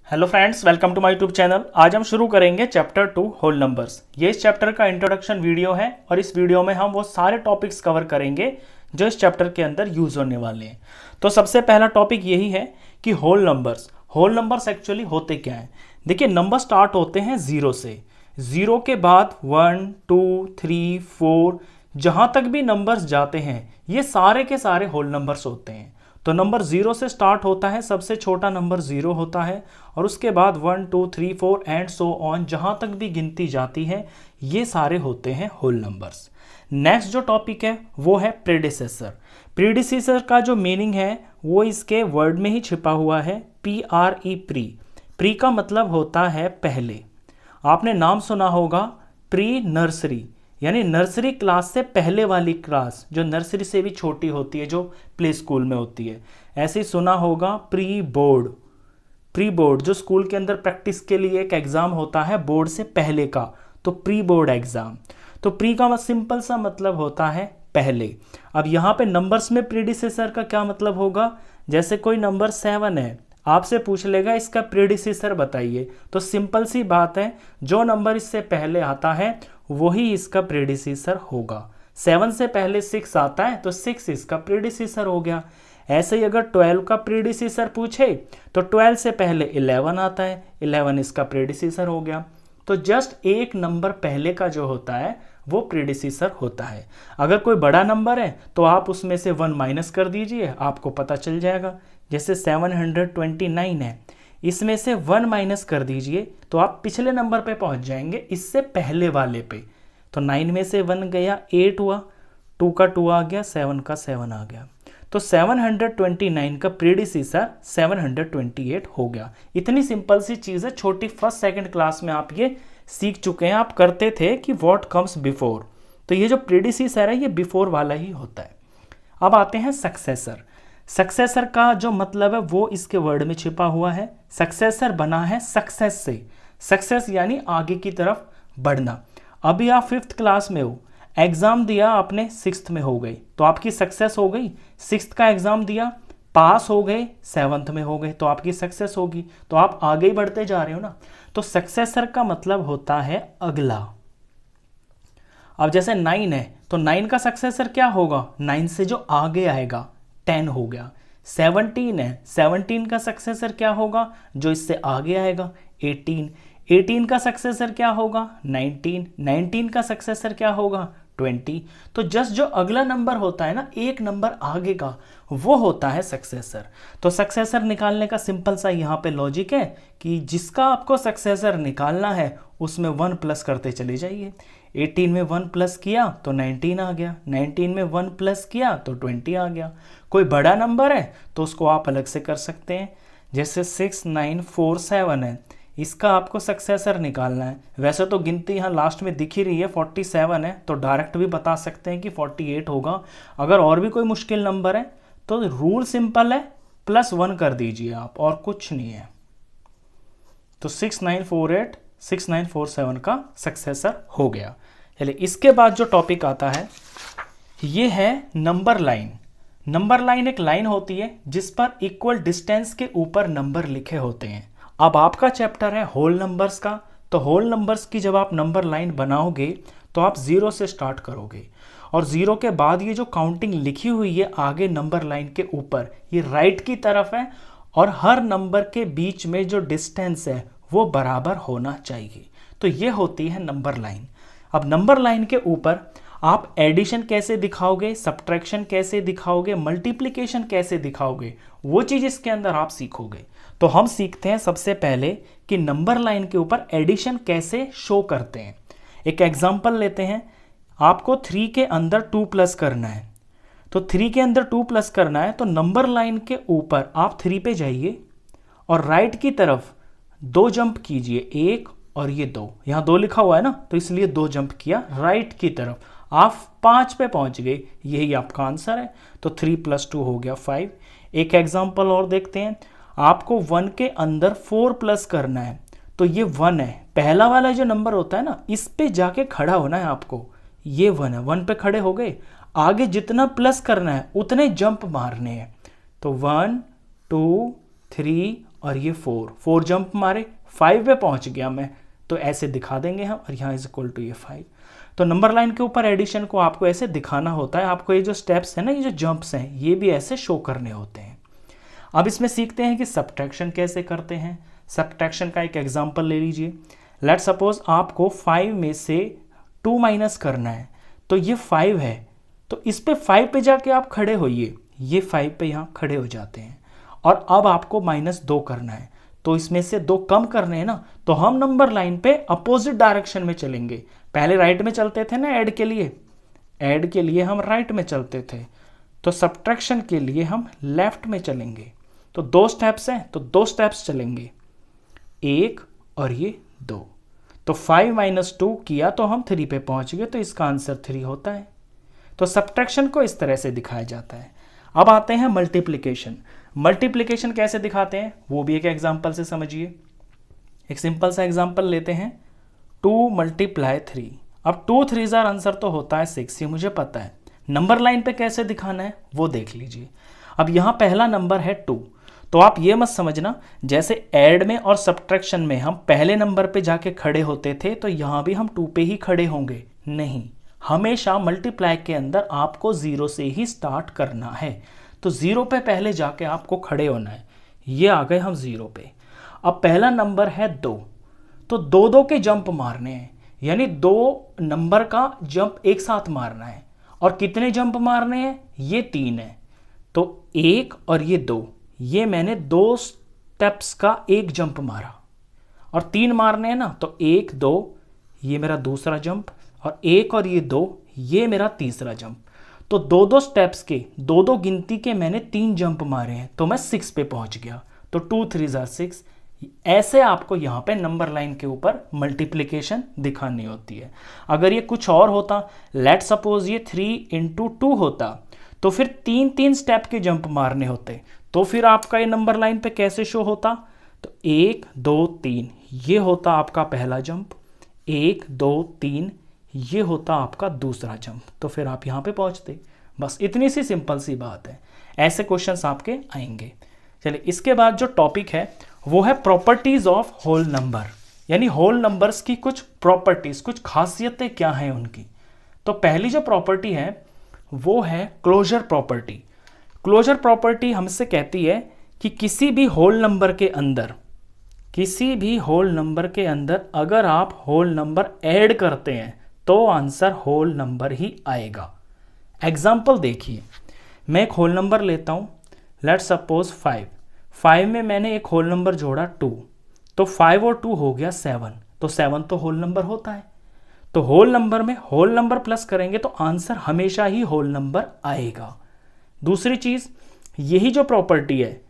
Hello friends, welcome to my YouTube channel. आज हम शुरू करेंगे चैप्टर 2 होल नंबर्स। ये इस चैप्टर का इंट्रोडक्शन वीडियो है और इस वीडियो में हम वो सारे टॉपिक्स कवर करेंगे जो इस चैप्टर के अंदर यूज होने वाले हैं। तो सबसे पहला टॉपिक यही है कि whole numbers. Whole numbers actually होते क्या हैं। देखिए, नंबर स्टार्ट होते हैं जीरो से। जीरो के बाद 1 2 3 4 जहां तक भी नंबर्स जाते हैं ये सारे के सारे होल नंबर्स होते हैं। तो नंबर जीरो से स्टार्ट होता है, सबसे छोटा नंबर जीरो होता है और उसके बाद 1 2 3 4 एंड सो ऑन जहां तक भी गिनती जाती है ये सारे होते हैं होल नंबर्स। नेक्स्ट जो टॉपिक है वो है प्रेडिसेसर। प्रीडिसेसर का जो मीनिंग है वो इसके वर्ड में ही छिपा हुआ है, PRE प्री। प्री का मतलब होता है पहले। आपने नाम सुना होगा प्री नर्सरी, यानी नर्सरी क्लास से पहले वाली क्लास जो नर्सरी से भी छोटी होती है, जो प्ले स्कूल में होती है। ऐसे ही सुना होगा प्री बोर्ड। प्री बोर्ड जो स्कूल के अंदर प्रैक्टिस के लिए एक एग्जाम होता है बोर्ड से पहले का, तो प्री बोर्ड एग्जाम। तो प्री का सिंपल सा मतलब होता है पहले। अब यहाँ पे नंबर्स में प्रीडिसेसर का क्या मतलब होगा। जैसे कोई नंबर 7 है, आपसे पूछ लेगा इसका प्रीडिसेसर बताइए, तो सिंपल सी बात है जो नंबर इससे पहले आता है वही इसका प्रीडिसेसर होगा। 7 से पहले 6 आता है तो 6 इसका प्रीडिसेसर हो गया। ऐसे ही अगर 12 का प्रीडिसेसर पूछे तो 12 से पहले 11 आता है, 11 इसका प्रीडिसेसर हो गया। तो जस्ट एक नंबर पहले का जो होता है वो प्रीडिसेसर होता है। अगर कोई बड़ा नंबर है तो आप उसमें से 1 माइनस कर दीजिए, आपको पता चल जाएगा। जैसे 729 है, इसमें से 1 माइनस कर दीजिए तो आप पिछले नंबर पे पहुंच जाएंगे, इससे पहले वाले पे। तो 9 में से 1 गया, 8 हुआ, 2 का 2 आ गया, 7 का 7 आ गया। तो 729 का प्रीडिसेसर 728 हो गया। इतनी सिंपल सी चीज़ है, छोटी फर्स्ट सेकंड क्लास में आप ये सीख चुके हैं। आप करते थे कि व्हाट कम्स बिफोर, तो ये जो प्रीडिसेसर है ये बिफोर वाला ही होता है। अब आते हैं सक्सेसर। सक्सेसर का जो मतलब है वो इसके वर्ड में छिपा हुआ है। सक्सेसर बना है सक्सेस से। सक्सेस यानी आगे की तरफ बढ़ना। अभी आप 5th क्लास में हो, एग्जाम दिया आपने 6th में हो गई तो आपकी सक्सेस हो गई। 6th का एग्जाम दिया, पास हो गए, 7th में हो गए तो आपकी सक्सेस होगी। तो आप आगे ही बढ़ते जा रहे हो ना। तो सक्सेसर का मतलब होता है अगला। अब जैसे 9 है तो 9 का सक्सेसर क्या होगा, 9 से जो आगे आएगा, 10 हो गया। 17 है, 17 का सक्सेसर क्या होगा, जो इससे आगे आएगा, 18। 18 का सक्सेसर क्या होगा, 19। 19 का सक्सेसर क्या होगा, 20। तो जस्ट जो अगला नंबर होता है ना, एक नंबर आगे का, वो होता है सक्सेसर। तो सक्सेसर निकालने का सिंपल सा यहाँ पे लॉजिक है कि जिसका आपको सक्सेसर निकालना है उसमें 1 प्लस करते चले जाइए। 18 में 1 प्लस किया तो 19 आ गया, 19 में 1 प्लस किया तो 20 आ गया। कोई बड़ा नंबर है तो उसको आप अलग से कर सकते हैं। जैसे 6947 है, इसका आपको सक्सेसर निकालना है। वैसे तो गिनती यहाँ लास्ट में दिख ही रही है, 47 है, तो डायरेक्ट भी बता सकते हैं कि 48 होगा। अगर और भी कोई मुश्किल नंबर है तो रूल सिंपल है, +1 कर दीजिए आप, और कुछ नहीं है। तो 6948 6947 का सक्सेसर हो गया। चलिए, इसके बाद जो टॉपिक आता है ये है नंबर लाइन। नंबर लाइन एक लाइन होती है जिस पर इक्वल डिस्टेंस के ऊपर नंबर लिखे होते हैं। अब आपका चैप्टर है होल नंबर्स का, तो होल नंबर्स की जब आप नंबर लाइन बनाओगे तो आप 0 से स्टार्ट करोगे और 0 के बाद ये जो काउंटिंग लिखी हुई है आगे नंबर लाइन के ऊपर, ये राइट की तरफ है और हर नंबर के बीच में जो डिस्टेंस है वो बराबर होना चाहिए। तो ये होती है नंबर लाइन। अब नंबर लाइन के ऊपर आप एडिशन कैसे दिखाओगे, सब्ट्रैक्शन कैसे दिखाओगे, मल्टीप्लिकेशन कैसे दिखाओगे, वो चीज़ इसके अंदर आप सीखोगे। तो हम सीखते हैं सबसे पहले कि नंबर लाइन के ऊपर एडिशन कैसे शो करते हैं। एक एग्जांपल लेते हैं। आपको 3 के अंदर 2 प्लस करना है, तो 3 के अंदर 2 प्लस करना है तो नंबर लाइन के ऊपर आप 3 पे जाइए और राइट की तरफ 2 जंप कीजिए, 1 और ये 2, यहाँ 2 लिखा हुआ है ना तो इसलिए 2 जंप किया राइट की तरफ, आप 5 पे पहुंच गए, यही आपका आंसर है। तो 3 + 2 हो गया 5। एक एग्जांपल और देखते हैं। आपको 1 के अंदर 4 प्लस करना है, तो ये 1 है, पहला वाला जो नंबर होता है ना इस पे जाके खड़ा होना है आपको। ये 1 है, 1 पे खड़े हो गए, आगे जितना प्लस करना है उतने जंप मारने हैं। तो 1 2 3 और ये 4 जंप मारे 5 पे पहुंच गया मैं, तो ऐसे दिखा देंगे हम, और यहाँ इज इक्वल टू ये 5। तो नंबर लाइन के ऊपर एडिशन को आपको ऐसे दिखाना होता है, आपको ये जो स्टेप्स है ना, ये जो जंप्स हैं, ये भी ऐसे शो करने होते हैं। अब इसमें सीखते हैं कि सब्ट्रैक्शन कैसे करते हैं। सब्ट्रैक्शन का एक एग्जांपल ले लीजिए। लेट सपोज आपको 5 में से 2 माइनस करना है, तो ये 5 है, तो इस पे 5 पे जाके आप खड़े होइए, ये 5 पे यहाँ खड़े हो जाते हैं। और अब आपको -2 करना है, तो इसमें से 2 कम करने हैं ना, तो हम नंबर लाइन पे अपोजिट डायरेक्शन में चलेंगे। पहले राइट में चलते थे ना ऐड के लिए हम राइट में चलते थे, तो सब्ट्रैक्शन के लिए हम लेफ्ट में चलेंगे। तो 2 स्टेप्स हैं, तो 2 स्टेप्स चलेंगे, 1 और ये 2। तो 5 - 2 किया तो हम 3 पे पहुंच गए, तो इसका आंसर 3 होता है। तो सब्ट्रैक्शन को इस तरह से दिखाया जाता है। अब आते हैं मल्टीप्लिकेशन। मल्टीप्लिकेशन कैसे दिखाते हैं वो भी एक एग्जांपल से समझिए। एक सिंपल सा एग्जांपल लेते हैं, 2 × 3। अब 2 3s आंसर तो होता है 6, ये मुझे पता है। नंबर लाइन पे कैसे दिखाना है वो देख लीजिए। अब यहाँ पहला नंबर है 2, तो आप ये मत समझना जैसे ऐड में और सब्ट्रैक्शन में हम पहले नंबर पे जाके खड़े होते थे तो यहाँ भी हम 2 पे ही खड़े होंगे, नहीं। हमेशा मल्टीप्लाई के अंदर आपको 0 से ही स्टार्ट करना है, तो 0 पे पहले जाके आपको खड़े होना है। ये आ गए हम 0 पे। अब पहला नंबर है 2, तो 2 के जंप मारने हैं, यानी 2 नंबर का जंप एक साथ मारना है। और कितने जंप मारने हैं, ये 3 है, तो 1 और ये 2, ये मैंने 2 स्टेप्स का एक जंप मारा। और 3 मारने हैं ना, तो 1 2 ये मेरा दूसरा जंप, और 1 और ये 2 ये मेरा तीसरा जंप। तो 2 स्टेप्स के 2 गिनती के मैंने 3 जंप मारे हैं, तो मैं 6 पे पहुंच गया। तो 2 3s 6। ऐसे आपको यहाँ पे नंबर लाइन के ऊपर मल्टीप्लिकेशन दिखानी होती है। अगर ये कुछ और होता, लेट सपोज ये 3 × 2 होता, तो फिर 3 स्टेप के जंप मारने होते, तो फिर आपका ये नंबर लाइन पे कैसे शो होता। तो 1 2 3 ये होता आपका पहला जंप, 1 2 3 ये होता आपका दूसरा जंप, तो फिर आप यहाँ पे पहुँचते। बस इतनी सी सिंपल सी बात है। ऐसे क्वेश्चंस आपके आएंगे। चलिए, इसके बाद जो टॉपिक है वो है प्रॉपर्टीज ऑफ होल नंबर, यानी होल नंबर्स की कुछ प्रॉपर्टीज, कुछ खासियतें क्या हैं उनकी। तो पहली जो प्रॉपर्टी है वो है क्लोजर प्रॉपर्टी। क्लोजर प्रॉपर्टी हमसे कहती है कि किसी भी होल नंबर के अंदर अगर आप होल नंबर ऐड करते हैं तो आंसर होल नंबर ही आएगा। एग्जाम्पल देखिए, मैं एक होल नंबर लेता हूं, लेट सपोज 5 में मैंने एक होल नंबर जोड़ा 2, तो 5 और 2 हो गया 7, तो 7 तो होल नंबर होता है। तो होल नंबर में होल नंबर प्लस करेंगे तो आंसर हमेशा ही होल नंबर आएगा। दूसरी चीज, यही जो प्रॉपर्टी है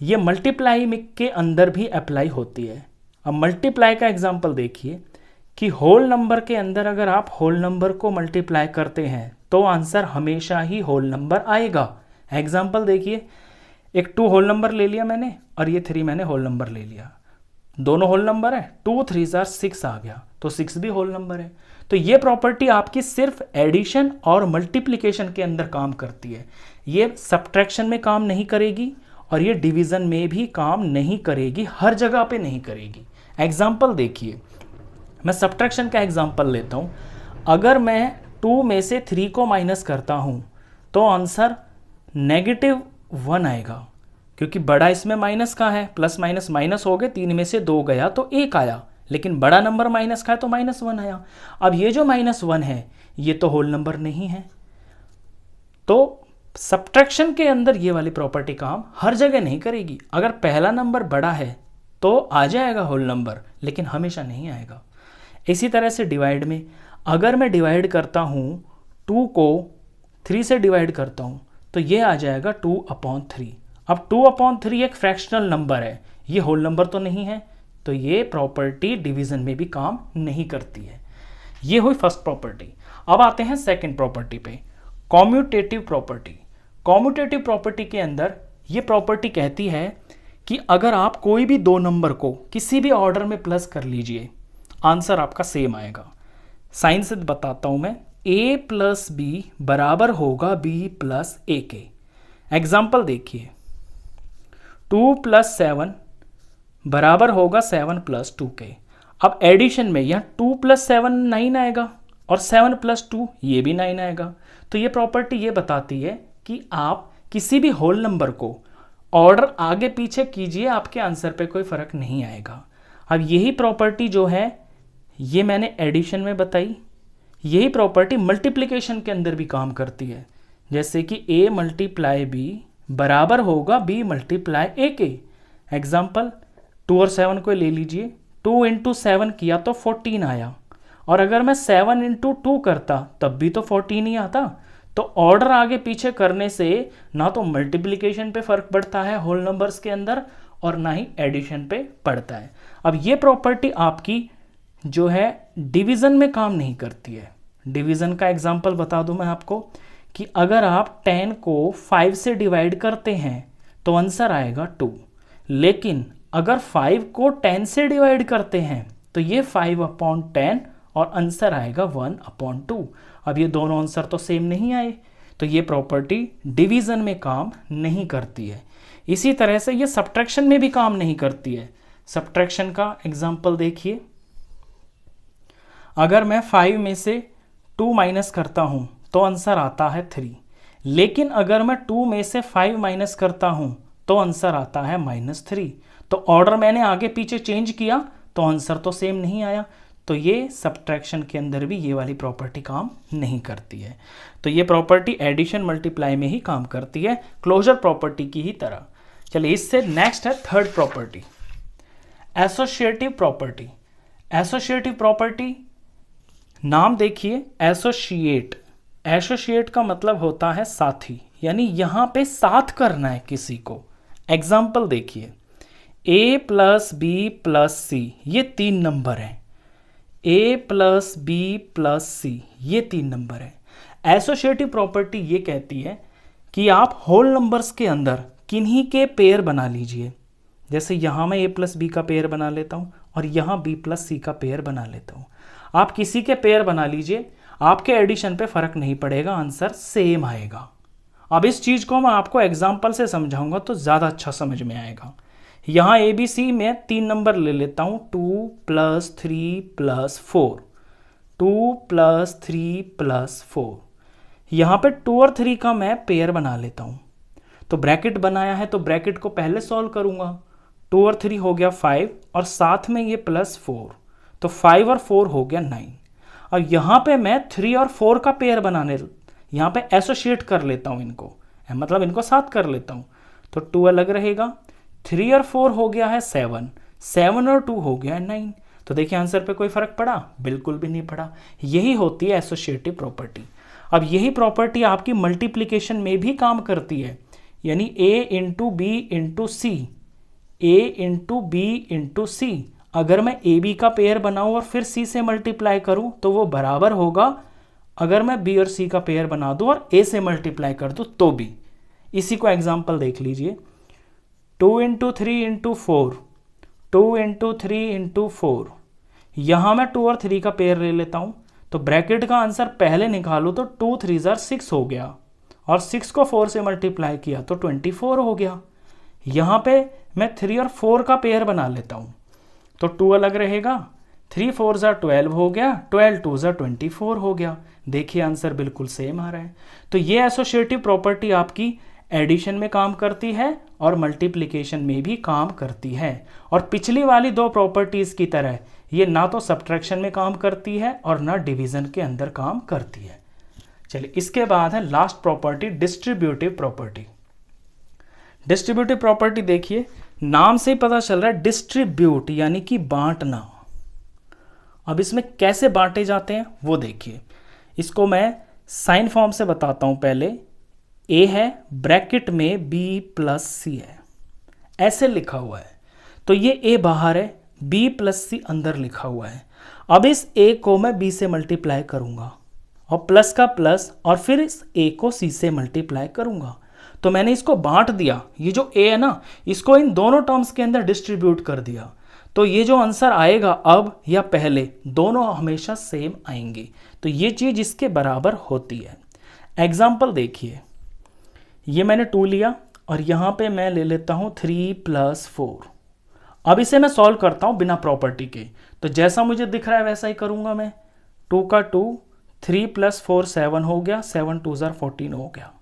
ये मल्टीप्लाई के अंदर भी अप्लाई होती है। अब मल्टीप्लाई का एग्जांपल देखिए कि होल नंबर के अंदर अगर आप होल नंबर को मल्टीप्लाई करते हैं तो आंसर हमेशा ही होल नंबर आएगा। एग्जांपल देखिए, एक 2 होल नंबर ले लिया मैंने और ये 3 मैंने होल नंबर ले लिया, दोनों होल नंबर है, 2 3s 6 आ गया, तो 6 भी होल नंबर है। तो ये प्रॉपर्टी आपकी सिर्फ एडिशन और मल्टीप्लिकेशन के अंदर काम करती है, ये सब्ट्रैक्शन में काम नहीं करेगी और ये डिवीजन में भी काम नहीं करेगी, हर जगह पे नहीं करेगी। एग्जाम्पल देखिए, मैं सब्ट्रैक्शन का एग्जाम्पल लेता हूँ। अगर मैं 2 में से 3 को माइनस करता हूँ तो आंसर -1 आएगा, क्योंकि बड़ा इसमें माइनस का है, प्लस माइनस माइनस हो गए, 3 में से 2 गया तो 1 आया, लेकिन बड़ा नंबर माइनस का है तो -1 आया। अब ये जो -1 है ये तो होल नंबर नहीं है, तो सब्ट्रैक्शन के अंदर ये वाली प्रॉपर्टी काम हर जगह नहीं करेगी। अगर पहला नंबर बड़ा है तो आ जाएगा होल नंबर, लेकिन हमेशा नहीं आएगा। इसी तरह से डिवाइड में, अगर मैं डिवाइड करता हूँ 2 को 3 से डिवाइड करता हूँ तो ये आ जाएगा 2/3। अब 2/3 एक फ्रैक्शनल नंबर है, ये होल नंबर तो नहीं है, तो ये प्रॉपर्टी डिवीजन में भी काम नहीं करती है। ये हुई फर्स्ट प्रॉपर्टी। अब आते हैं सेकंड प्रॉपर्टी पे, कॉम्यूटेटिव प्रॉपर्टी। कॉम्यूटेटिव प्रॉपर्टी के अंदर ये प्रॉपर्टी कहती है कि अगर आप कोई भी 2 नंबर को किसी भी ऑर्डर में प्लस कर लीजिए, आंसर आपका सेम आएगा। साइन से बताता हूं मैं, a + b बराबर होगा b + a के। एग्जाम्पल देखिए, 2 प्लस 7 बराबर होगा 7 प्लस 2 के। अब एडिशन में यहाँ 2 प्लस 7 9 आएगा और 7 प्लस 2 ये भी 9 आएगा। तो ये प्रॉपर्टी ये बताती है कि आप किसी भी होल नंबर को ऑर्डर आगे पीछे कीजिए, आपके आंसर पे कोई फ़र्क नहीं आएगा। अब यही प्रॉपर्टी जो है ये मैंने एडिशन में बताई, यही प्रॉपर्टी मल्टीप्लिकेशन के अंदर भी काम करती है। जैसे कि a मल्टीप्लाई बी बराबर होगा b मल्टीप्लाई ए के। एग्जाम्पल 2 और 7 को ले लीजिए, 2 इंटू 7 किया तो 14 आया, और अगर मैं 7 इंटू 2 करता तब भी तो 14 ही आता। तो ऑर्डर आगे पीछे करने से ना तो मल्टीप्लिकेशन पे फर्क पड़ता है होल नंबर्स के अंदर और ना ही एडिशन पे पड़ता है। अब ये प्रॉपर्टी आपकी जो है डिवीज़न में काम नहीं करती है। डिवीज़न का एग्जांपल बता दूं मैं आपको कि अगर आप 10 को 5 से डिवाइड करते हैं तो आंसर आएगा 2, लेकिन अगर 5 को 10 से डिवाइड करते हैं तो ये 5/10 और आंसर आएगा 1/2। अब ये दोनों आंसर तो सेम नहीं आए, तो ये प्रॉपर्टी डिवीज़न में काम नहीं करती है। इसी तरह से ये सब्ट्रैक्शन में भी काम नहीं करती है। सब्ट्रैक्शन का एग्जांपल देखिए, अगर मैं 5 में से 2 माइनस करता हूँ तो आंसर आता है 3, लेकिन अगर मैं 2 में से 5 माइनस करता हूँ तो आंसर आता है -3। तो ऑर्डर मैंने आगे पीछे चेंज किया तो आंसर तो सेम नहीं आया। तो ये सब्ट्रैक्शन के अंदर भी ये वाली प्रॉपर्टी काम नहीं करती है। तो ये प्रॉपर्टी एडिशन मल्टीप्लाई में ही काम करती है, क्लोजर प्रॉपर्टी की ही तरह। चलिए इससे नेक्स्ट है third property, associative property. Associative property नाम देखिए, एसोसिएट। एसोसिएट का मतलब होता है साथी, यानी यहाँ पे साथ करना है किसी को। एग्जाम्पल देखिए, a प्लस बी प्लस सी ये 3 नंबर हैं, a प्लस बी प्लस सी ये 3 नंबर है। एसोसिएटिव प्रॉपर्टी ये कहती है कि आप होल नंबर्स के अंदर किन्हीं के पेयर बना लीजिए। जैसे यहाँ मैं a प्लस बी का पेयर बना लेता हूँ और यहाँ b प्लस सी का पेयर बना लेता हूँ। आप किसी के पेयर बना लीजिए, आपके एडिशन पे फ़र्क नहीं पड़ेगा, आंसर सेम आएगा। अब इस चीज़ को मैं आपको एग्जाम्पल से समझाऊंगा तो ज़्यादा अच्छा समझ में आएगा। यहाँ ए बी सी में 3 नंबर ले लेता हूँ, 2 प्लस 3 प्लस 4, 2 प्लस 3 प्लस 4। यहाँ पे 2 और 3 का मैं पेयर बना लेता हूँ। तो ब्रैकेट बनाया है तो ब्रैकेट को पहले सॉल्व करूँगा। 2 और 3 हो गया 5 और साथ में ये प्लस 4, तो 5 और 4 हो गया 9। और यहाँ पे मैं 3 और 4 का पेयर बनाने, यहाँ पे एसोसिएट कर लेता हूँ इनको, मतलब इनको साथ कर लेता हूँ। तो 2 अलग रहेगा, 3 और 4 हो गया है 7, 7 और 2 हो गया है 9। तो देखिए आंसर पे कोई फर्क पड़ा? बिल्कुल भी नहीं पड़ा। यही होती है एसोसिएटिव प्रॉपर्टी। अब यही प्रॉपर्टी आपकी मल्टीप्लिकेशन में भी काम करती है, यानी a into B into C, a into B into C. अगर मैं ए बी का पेयर बनाऊं और फिर सी से मल्टीप्लाई करूं तो वो बराबर होगा अगर मैं बी और सी का पेयर बना दूं और ए से मल्टीप्लाई कर दूं तो भी। इसी को एग्जांपल देख लीजिए, 2 इंटू 3 इंटू 4, 2 इंटू 3 इंटू 4। यहाँ मैं 2 और 3 का पेयर ले लेता हूँ, तो ब्रैकेट का आंसर पहले निकालूँ तो 2 3 जार 6 हो गया और 6 को 4 से मल्टीप्लाई किया तो 24 हो गया। यहाँ पे मैं 3 और 4 का पेयर बना लेता हूँ तो 2 अलग रहेगा, 3 4 जार 12 हो गया, 12 2 जार 24 हो गया। देखिए आंसर बिल्कुल सेम आ रहा है। तो ये एसोसिएटिव प्रॉपर्टी आपकी एडिशन में काम करती है और मल्टीप्लिकेशन में भी काम करती है। और पिछली वाली 2 प्रॉपर्टीज़ की तरह ये ना तो सब्ट्रैक्शन में काम करती है और ना डिवीज़न के अंदर काम करती है। चलिए इसके बाद है last property, distributive property. Distributive property देखिए, नाम से ही पता चल रहा है डिस्ट्रीब्यूट यानी कि बांटना। अब इसमें कैसे बांटे जाते हैं वो देखिए। इसको मैं साइन फॉर्म से बताता हूं। पहले a है, ब्रैकेट में b प्लस सी है, ऐसे लिखा हुआ है। तो ये a बाहर है, b प्लस सी अंदर लिखा हुआ है। अब इस a को मैं b से मल्टीप्लाई करूंगा और प्लस का प्लस और फिर इस a को c से मल्टीप्लाई करूंगा। तो मैंने इसको बांट दिया। ये जो a है ना, इसको इन दोनों टर्म्स के अंदर डिस्ट्रीब्यूट कर दिया। तो ये जो आंसर आएगा अब या पहले, दोनों हमेशा सेम आएंगे। तो ये चीज़ इसके बराबर होती है। एग्जाम्पल देखिए, ये मैंने 2 लिया और यहाँ पे मैं ले लेता हूँ 3 + 4। अब इसे मैं सॉल्व करता हूँ बिना प्रॉपर्टी के, तो जैसा मुझे दिख रहा है वैसा ही करूँगा मैं। 2 का 2, 3 + 4 7 हो गया, 7 2 14 हो गया।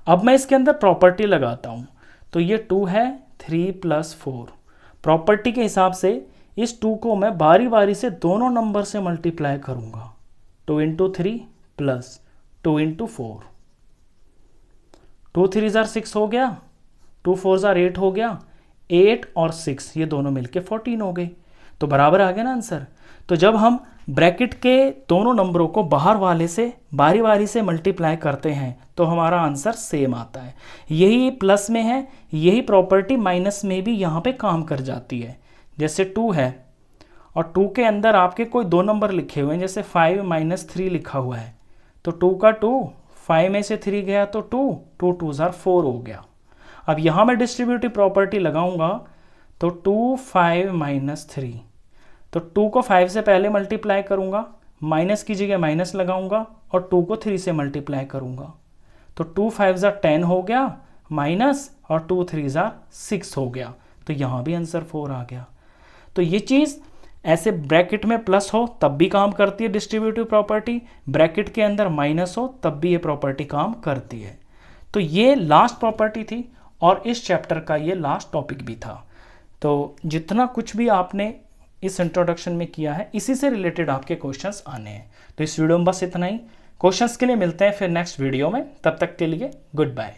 अब मैं इसके अंदर प्रॉपर्टी लगाता हूँ, तो ये 2 है, 3 + 4। प्रॉपर्टी के हिसाब से इस 2 को मैं बारी बारी से दोनों नंबर से मल्टीप्लाई करूँगा। 2 × 3 + 2 × 4। 2 3 6 हो गया, 2 4 8 हो गया, 8 और 6 ये दोनों मिलके 14 हो गई, तो बराबर आ गया ना आंसर। तो जब हम ब्रैकेट के दोनों नंबरों को बाहर वाले से बारी बारी से मल्टीप्लाई करते हैं तो हमारा आंसर सेम आता है। यही प्लस में है, यही प्रॉपर्टी माइनस में भी यहाँ पे काम कर जाती है। जैसे 2 है और 2 के अंदर आपके कोई दो नंबर लिखे हुए हैं, जैसे 5 - 3 लिखा हुआ है, तो 2 का 2, 5 में से 3 गया तो 2, 2 2 4 हो गया। अब यहाँ मैं डिस्ट्रीब्यूटिव प्रॉपर्टी लगाऊंगा, तो 2 5 - 3, तो 2 को 5 से पहले मल्टीप्लाई करूंगा, माइनस की जगह माइनस लगाऊंगा और 2 को 3 से मल्टीप्लाई करूंगा, तो 2 5 10 हो गया माइनस, और 2 3 6 हो गया, तो यहाँ भी आंसर 4 आ गया। तो ये चीज़ ऐसे ब्रैकेट में प्लस हो तब भी काम करती है डिस्ट्रीब्यूटिव प्रॉपर्टी, ब्रैकेट के अंदर माइनस हो तब भी ये प्रॉपर्टी काम करती है। तो ये लास्ट प्रॉपर्टी थी और इस चैप्टर का ये लास्ट टॉपिक भी था। तो जितना कुछ भी आपने इस इंट्रोडक्शन में किया है इसी से रिलेटेड आपके क्वेश्चंस आने हैं। तो इस वीडियो में बस इतना ही। क्वेश्चंस के लिए मिलते हैं फिर नेक्स्ट वीडियो में, तब तक के लिए गुड बाय।